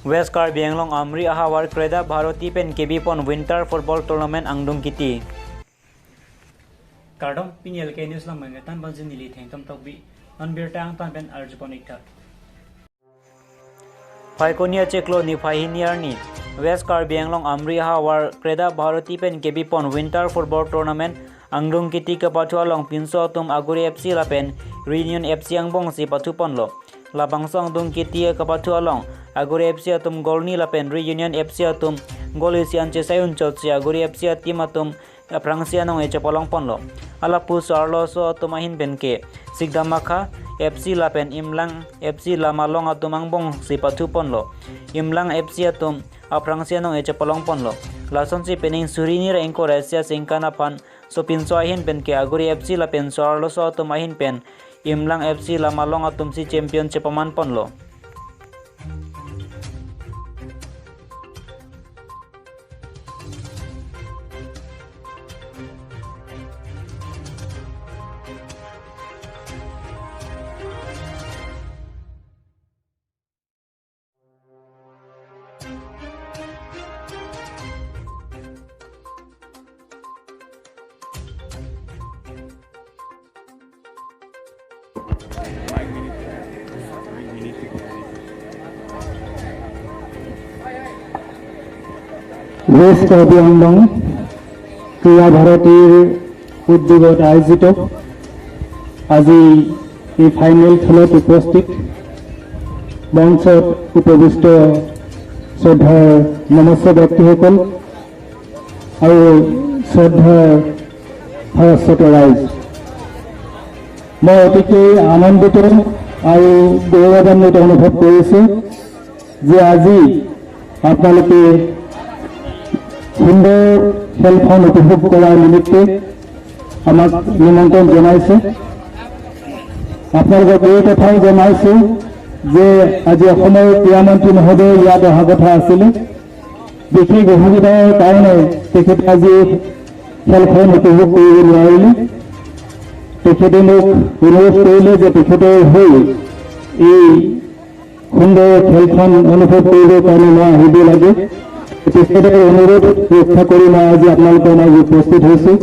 West Karbi Anglong Amri Ahawar Kreda Bharati Pen Kebipon Winter Football Tournament Angdung Kiti. Kardom Pinel K News lang mga tan banjin nili theng tam tokbi anbirta ang tan ben arjuponikta. Paikonia Cheklo ni Fahiniar ni West Karbi Anglong Amri Ahawar Kreda Bharati Pen Kebipon Winter Football Tournament Angdung Kiti ke Patualong Pinso Tum Aguri FC Lapen Reunion FC Angbong si Patuponlo Labangso Angdung Kiti ke Patualong Aguri FC Atum Golni Lapen Reunion FC Atum Golisi Anche Sayun Chotsi Aguri FC Atim Atum Prangsianong Eche Polong Ponlo Alapu Sarloso Atumahin Benke Sigdamakha FC Lapen Imlang FC Lamalong Atum Angbong si Patuponlo Imlang FC Atum Prangsianong Eche Polong Ponlo Lason si Pening Surini Rengko Resya Singkanapan So Pinso Ahin Pen ke Aguri FC Lapen Sarloso Atumahin Pen Imlang FC Lamalong Atum si Champion Cepaman Ponlo West Karbi Anglong ক্রীড়া ভারতীর উদ্যোগত আয়োজিত আজি এই final খেলত উপস্থিত মঞ্চত উপবিষ্ট শ্ৰদ্ধাৰ নমস্য ব্যক্তিসকল আৰু শ্ৰদ্ধাৰ ভাৰতত ৰাইজ মই অতিকৈ আনন্দিত আৰু গৌৰৱান্বিত অনুভৱ কৰিছোঁ যে আজি আপোনালোকে সুন্দৰ খেলখন উপভোগ কৰাৰ নিমিত্তে আমাক নিমন্ত্ৰণ জনাইছে আপোনালোকক এই কথাও জনাইছোঁ যে আজি অসমৰ ক্ৰীড়ামন্ত্ৰী মহোদয় ইয়াত অহা কথা আছিলে বিশেষ অসুবিধাৰ কাৰণে তেখেতে আজি খেলখন উপভোগ কৰিব নোৱাৰিলে তেখেতে মোক অনুৰোধ কৰিলে যে তেখেতৰ হৈ এই সুন্দৰ খেলখন অনুভৱ কৰিবৰ কাৰণে মই আহিব লাগে তেখেতৰ অনুৰোধ ৰক্ষা কৰি মই আজি আপোনালোকৰ মাজত উপস্থিত হৈছোঁ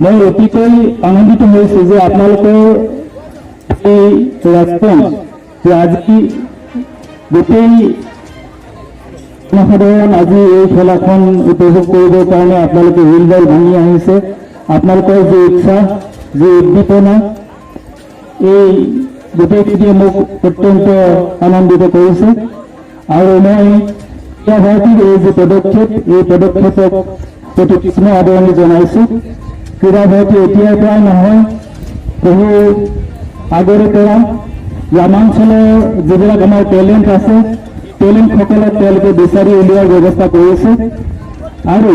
মই অতিকৈ আনন্দিত হৈছোঁ যে আপোনালোকৰ এই ৰেছপন্স যে আজি গোটেই জনসাধাৰণ আজি এই খেলাখন উপভোগ কৰিবৰ কাৰণে আপোনালোকে হিলডাল ভাঙি আহিছে আপোনালোকৰ যি উৎসাহ যি উদ্দীপনা এই গোটেইখিনিয়ে মোক অত্যন্ত আনন্দিত কৰিছে আৰু মই ক্ৰীড়া ভাৰতীৰ এই যে পদক্ষেপ এই পদক্ষেপক প্ৰতি কৃষ্ণ আদৰণি জনাইছোঁ ক্ৰীড়া ভাৰতী এতিয়াৰ পৰাই নহয় বহু আগৰে পৰা গ্ৰামাঞ্চলৰ যিবিলাক আমাৰ টেলেণ্ট আছে টেলেণ্টসকলক তেওঁলোকে বিচাৰি উলিওৱাৰ ব্যৱস্থা কৰিছে আৰু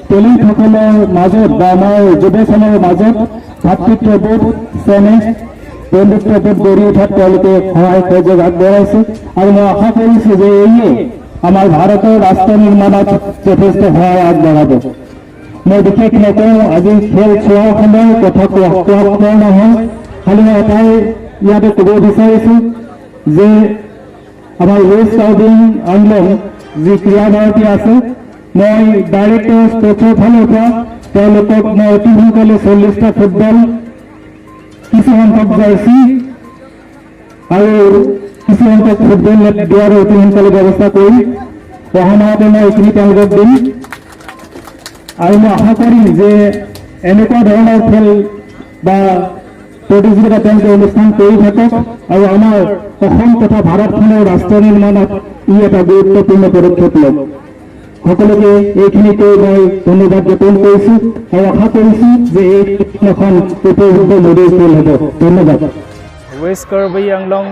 টেলেণ্টসকলৰ মাজত বা আমাৰ যুৱচামৰ মাজত ভাতৃত্ববোধ চেনেহ বন্ধুত্ববোধ গঢ়ি উঠাত তেওঁলোকে সহায় সহযোগ আগবঢ়াইছে আৰু মই আশা কৰিছোঁ যে এইয়ে আমাৰ ভাৰতৰ ৰাষ্ট্ৰ নিৰ্মাণত যথেষ্ট সহায় আগবঢ়াব মই বিশেষ নকওঁ আজি খেল চোৱাৰ সময় কথা কোৱা নহয় খালি মই এটাই ইয়াতে ক'ব বিচাৰিছোঁ যে আমাৰ ৱেষ্ট কাৰ্বি আংলং যি ক্ৰীড়া ভাৰতী আছে মই ডাইৰেক্টৰ স্পৰ্টছৰ ফালৰ পৰা তেওঁলোকক মই অতি সোনকালে 40টা ফুটবল কিছু সংখ্যক জাৰ্চি আৰু কিছু সংখ্যক ফুটবল দিয়াৰ অতি সোনকালে ব্যৱস্থা কৰি অহা মাহতে মই এইখিনি তেওঁলোকক দিম আৰু মই আশা কৰিম যে এনেকুৱা ধৰণৰ খেল বা প্ৰতিযোগিতা তেওঁলোকে অনুষ্ঠান কৰি থাকক আৰু আমাৰ অসম তথা ভাৰতখনৰ ৰাষ্ট্ৰ নিৰ্মাণত ই এটা গুৰুত্বপূৰ্ণ পদক্ষেপ লওক সকলোকে এইখিনি কৈ মই ধন্যবাদ জ্ঞাপন কৰিছোঁ আৰু আশা কৰিছোঁ যে এই এখন উপযুক্ত মডেল খেল হ'ব ধন্যবাদ ৱেষ্ট কাৰ্বি আংলং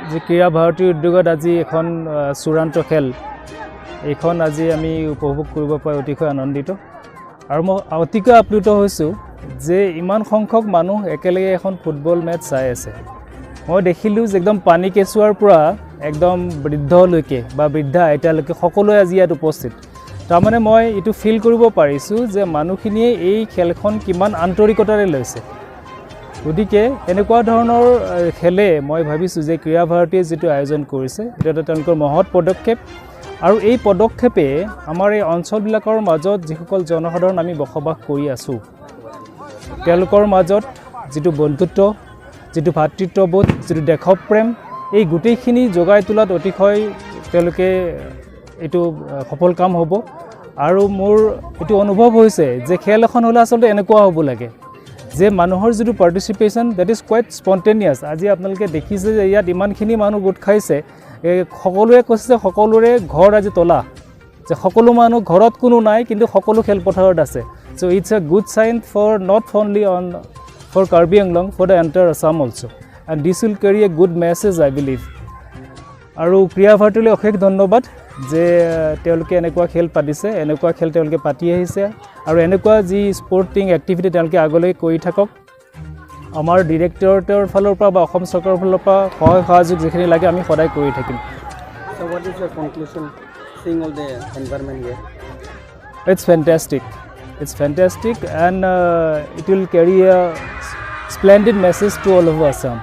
যি ক্ৰীড়া ভাৰতীৰ উদ্যোগত আজি এখন চূড়ান্ত খেল এইখন আজি আমি উপভোগ কৰিব পাই অতিকৈ আনন্দিত আৰু মই অতিকৈ আপ্লুত হৈছোঁ যে ইমান সংখ্যক মানুহ একেলগে এখন ফুটবল মেচ চাই আছে মই দেখিলোঁ যে একদম পানী কেঁচুৱাৰ পৰা একদম বৃদ্ধলৈকে বা বৃদ্ধা আইতালৈকে সকলোৱে আজি ইয়াত উপস্থিত তাৰমানে মই এইটো ফিল কৰিব পাৰিছোঁ যে মানুহখিনিয়ে এই খেলখন কিমান আন্তৰিকতাৰে লৈছে গতিকে এনেকুৱা ধৰণৰ খেলে মই ভাবিছোঁ যে ক্ৰীড়া ভাৰতীয়ে যিটো আয়োজন কৰিছে এটা তেওঁলোকৰ মহৎ পদক্ষেপ আৰু এই পদক্ষেপে আমাৰ এই অঞ্চলবিলাকৰ মাজত যিসকল জনসাধাৰণ আমি বসবাস কৰি আছোঁ তেওঁলোকৰ মাজত যিটো বন্ধুত্ব যিটো ভাতৃত্ববোধ যিটো দেশপ্ৰেম এই গোটেইখিনি যোগাই তোলাত অতিশয় তেওঁলোকে এইটো সফল কাম হ'ব আৰু মোৰ এইটো অনুভৱ হৈছে যে খেল এখন হ'লে আচলতে এনেকুৱা হ'ব লাগে যে মানুহৰ যিটো পাৰ্টিচিপেশ্যন ডেট ইজ কোৱাইট স্পণ্টেনিয়াছ আজি আপোনালোকে দেখিছে যে ইয়াত ইমানখিনি মানুহ গোট খাইছে সকলোৱে কৈছে যে সকলোৰে ঘৰ আজি তলা যে সকলো মানুহ ঘৰত কোনো নাই কিন্তু সকলো খেলপথাৰত আছে so' it's a good sign for not only on for Karbi Anglong for the entire Assam also' and this will carry a good message I believe আৰু ক্ৰীড়া ভাৰতীলৈ অশেষ ধন্যবাদ যে তেওঁলোকে এনেকুৱা খেল পাতিছে এনেকুৱা খেল তেওঁলোকে পাতি আহিছে আৰু এনেকুৱা যি স্পৰ্টিং এক্টিভিটি তেওঁলোকে আগলৈ কৰি থাকক আমাৰ ডিৰেক্টৰৰ ফালৰ পৰা বা অসম চৰকাৰৰ ফালৰ পৰা সহায় সহযোগ যিখিনি লাগে আমি সদায় কৰি থাকিম So what is your conclusion seeing all the environment here? It's fantastic and it will carry a splendid message to all of Assam.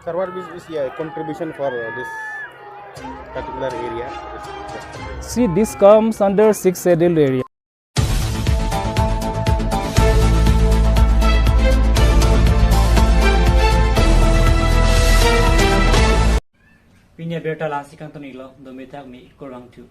Sir, what is your contribution for this particular area? See, this comes under 6th scheduled area. Pinya berta lasi kang tonilo dometak mi korang tu.